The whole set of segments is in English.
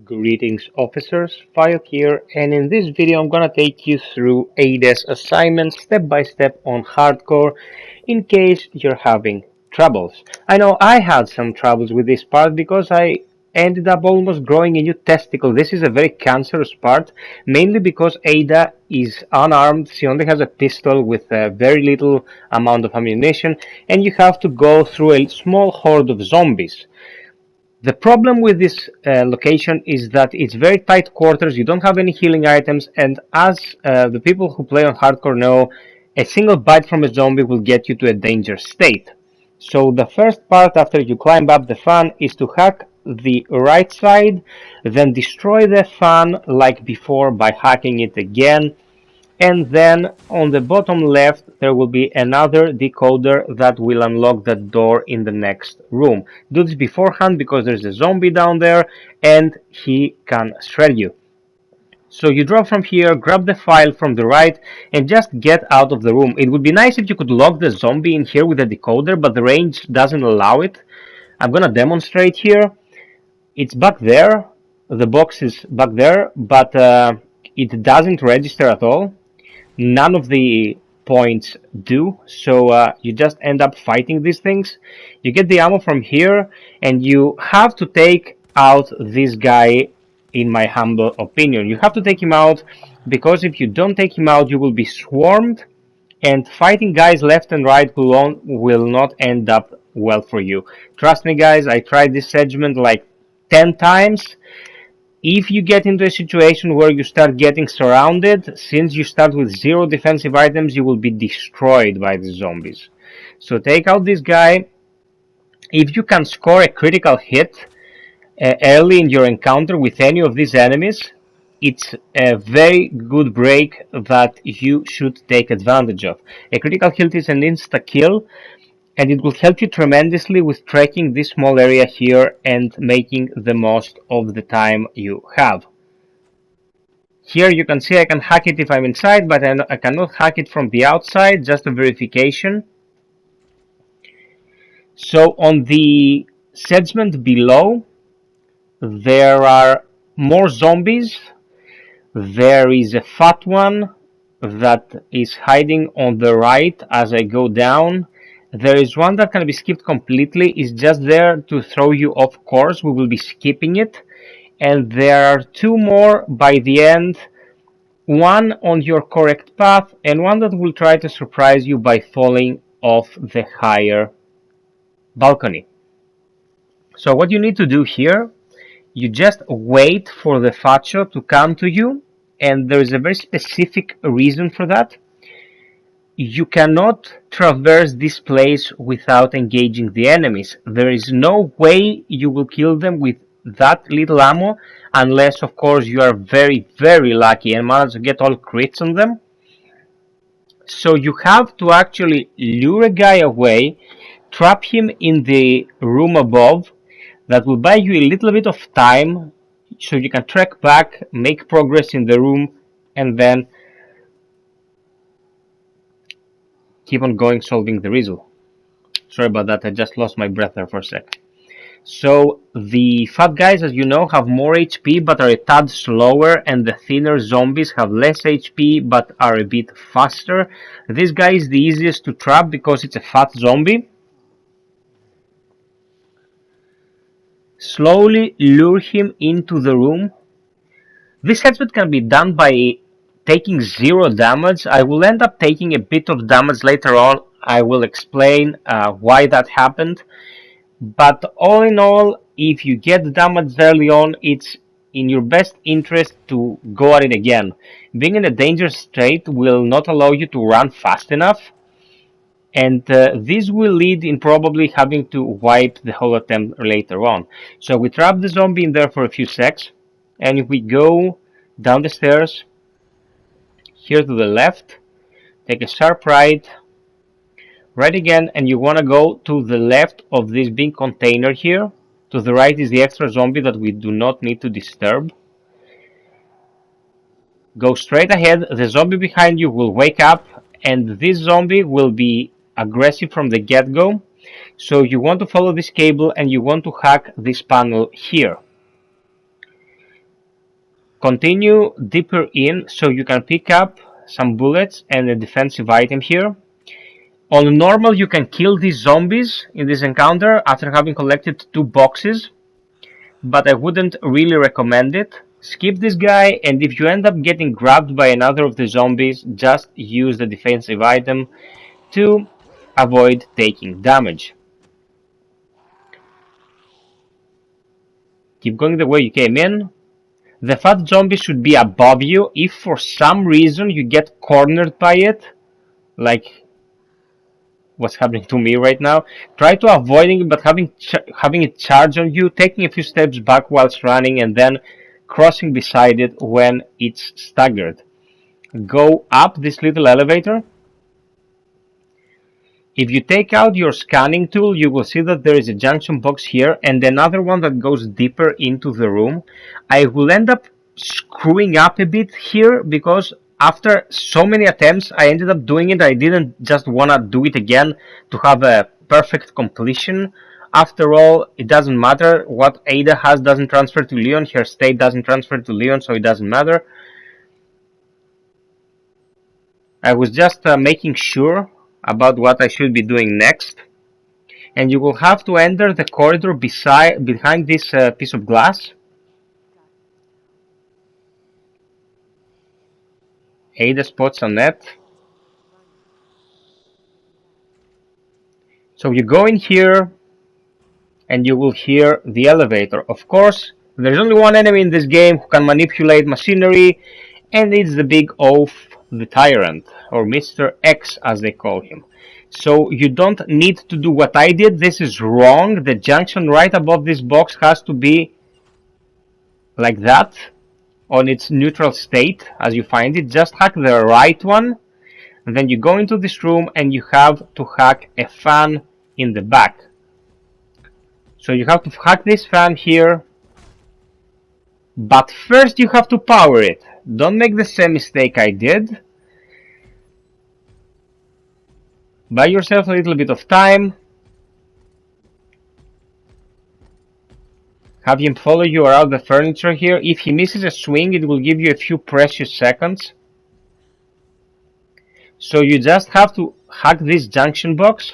Greetings officers, File here, and in this video I'm gonna take you through Ada's assignment step by step on hardcore in case you're having troubles. I know I had some troubles with this part because I ended up almost growing a new testicle. This is a very cancerous part, mainly because Ada is unarmed. She only has a pistol with a very little amount of ammunition, and you have to go through a small horde of zombies. The problem with this location is that it's very tight quarters, you don't have any healing items, and as the people who play on hardcore know, a single bite from a zombie will get you to a danger state. So the first part after you climb up the fan is to hack the right side, then destroy the fan like before by hacking it again, and then on the bottom left there will be another decoder that will unlock the door in the next room. Do this beforehand because there's a zombie down there and he can shred you. So you drop from here, grab the file from the right, and just get out of the room. It would be nice if you could lock the zombie in here with a decoder, but the range doesn't allow it. I'm gonna demonstrate here. It's back there, the box is back there, but it doesn't register at all. None of the points do, so you just end up fighting these things. You get the ammo from here, and you have to take out this guy. In my humble opinion, you have to take him out, because if you don't take him out you will be swarmed, and fighting guys left and right will not end up well for you. Trust me guys, I tried this segment like 10 times. If you get into a situation where you start getting surrounded, since you start with 0 defensive items, you will be destroyed by the zombies. So take out this guy. If you can score a critical hit early in your encounter with any of these enemies, it's a very good break that you should take advantage of. A critical hit is an insta-kill, and it will help you tremendously with tracking this small area here and making the most of the time you have. Here you can see I can hack it if I'm inside, but I cannot hack it from the outside, just a verification. So on the segment below, there are more zombies. There is a fat one that is hiding on the right as I go down. There is one that can be skipped completely. It's just there to throw you off course. We will be skipping it. And there are 2 more by the end. One on your correct path and one that will try to surprise you by falling off the higher balcony. So what you need to do here, you just wait for the facho to come to you, and there is a very specific reason for that. You cannot traverse this place without engaging the enemies. There is no way you will kill them with that little ammo, unless of course you are very lucky and manage to get all crits on them. So you have to actually lure a guy away, trap him in the room above. That will buy you a little bit of time so you can track back, make progress in the room, and then keep on going solving the riddle. Sorry about that, I just lost my breath there for a sec. So the fat guys, as you know, have more HP but are a tad slower, and the thinner zombies have less HP but are a bit faster. This guy is the easiest to trap because it's a fat zombie. Slowly lure him into the room. This headshot can be done by taking 0 damage. I will end up taking a bit of damage later on. I will explain why that happened. But all in all, if you get damaged early on, it's in your best interest to go at it again. Being in a dangerous state will not allow you to run fast enough. And this will lead in probably having to wipe the whole attempt later on. So we trap the zombie in there for a few secs, and if we go down the stairs, here to the left, take a sharp right again, and you want to go to the left of this big container here. To the right is the extra zombie that we do not need to disturb. Go straight ahead, the zombie behind you will wake up, and this zombie will be aggressive from the get-go. So you want to follow this cable and you want to hack this panel here. Continue deeper in so you can pick up some bullets and a defensive item here. On normal, you can kill these zombies in this encounter after having collected 2 boxes, but I wouldn't really recommend it. Skip this guy, and if you end up getting grabbed by another of the zombies, just use the defensive item to avoid taking damage. Keep going the way you came in. The fat zombie should be above you. If for some reason you get cornered by it, like what's happening to me right now, try to avoiding it, but having it charge on you, taking a few steps back whilst running, and then crossing beside it when it's staggered. Go up this little elevator. If you take out your scanning tool, you will see that there is a junction box here and another one that goes deeper into the room. I will end up screwing up a bit here because after so many attempts, I ended up doing it. I didn't just want to do it again to have a perfect completion. After all, it doesn't matter. What Ada has doesn't transfer to Leon. Her state doesn't transfer to Leon, so it doesn't matter. I was just making sure about what I should be doing next, and you will have to enter the corridor behind this piece of glass. Ada spots on net. So you go in here and you will hear the elevator. Of course, there's only one enemy in this game who can manipulate machinery, and it's the big oaf, the Tyrant, or Mr. X as they call him. So you don't need to do what I did. This is wrong. The junction right above this box has to be like that, on its neutral state as you find it. Just hack the right one, and then you go into this room and you have to hack a fan in the back. So you have to hack this fan here, but first you have to power it. Don't make the same mistake I did. Buy yourself a little bit of time. Have him follow you around the furniture here. If he misses a swing, it will give you a few precious seconds. So you just have to hack this junction box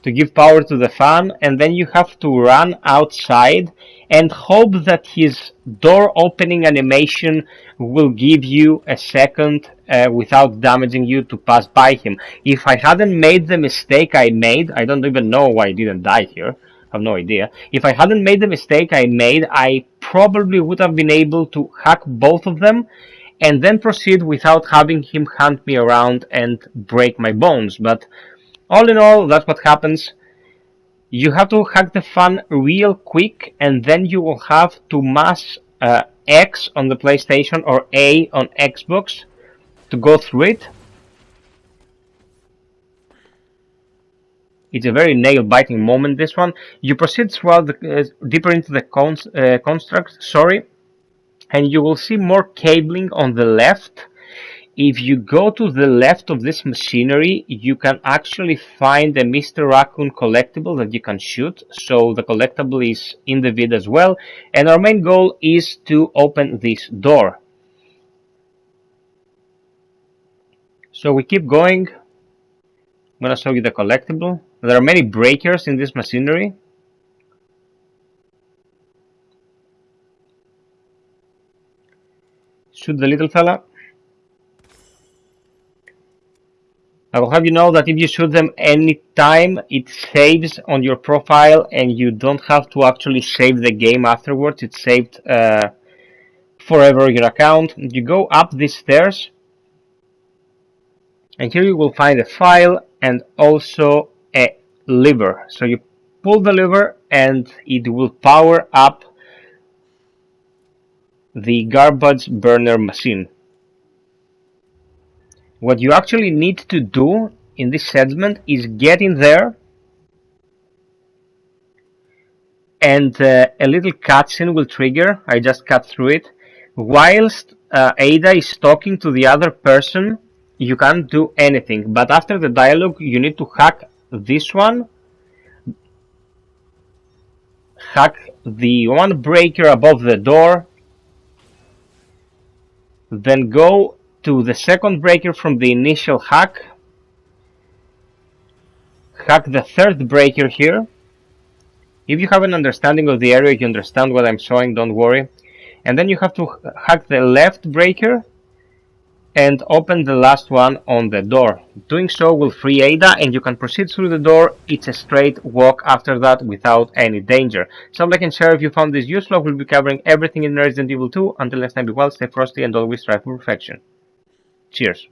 to give power to the fan, and then you have to run outside and hope that his door opening animation will give you a second without damaging you to pass by him. If I hadn't made the mistake I made, I don't even know why I didn't die here. I have no idea. If I hadn't made the mistake I made, I probably would have been able to hack both of them and then proceed without having him hunt me around and break my bones. But all in all, that's what happens. You have to hack the fan real quick, and then you will have to mash X on the PlayStation or A on Xbox to go through it. It's a very nail-biting moment, this one. You proceed throughout deeper into the construct, and you will see more cabling on the left. If you go to the left of this machinery, you can actually find a Mr. Raccoon collectible that you can shoot. So the collectible is in the vid as well. And our main goal is to open this door. So we keep going. I'm going to show you the collectible. There are many breakers in this machinery. Shoot the little fella. I will have you know that if you shoot them anytime, it saves on your profile and you don't have to actually save the game afterwards. It's saved forever your account. You go up these stairs and here you will find a file and also a lever. So you pull the lever and it will power up the garbage burner machine. What you actually need to do in this segment is get in there, and a little cutscene will trigger. I just cut through it. Whilst Ada is talking to the other person, you can't do anything. But after the dialogue, you need to hack this one, hack the one breaker above the door, Then go to the second breaker from the initial hack. Hack the third breaker here. If you have an understanding of the area, you understand what I'm showing, don't worry. And then you have to hack the left breaker and open the last one on the door. Doing so will free Ada and you can proceed through the door. It's a straight walk after that without any danger. So like and share if you found this useful. We'll be covering everything in Resident Evil 2. Until next time, be well, stay frosty, and always strive for perfection. Cheers.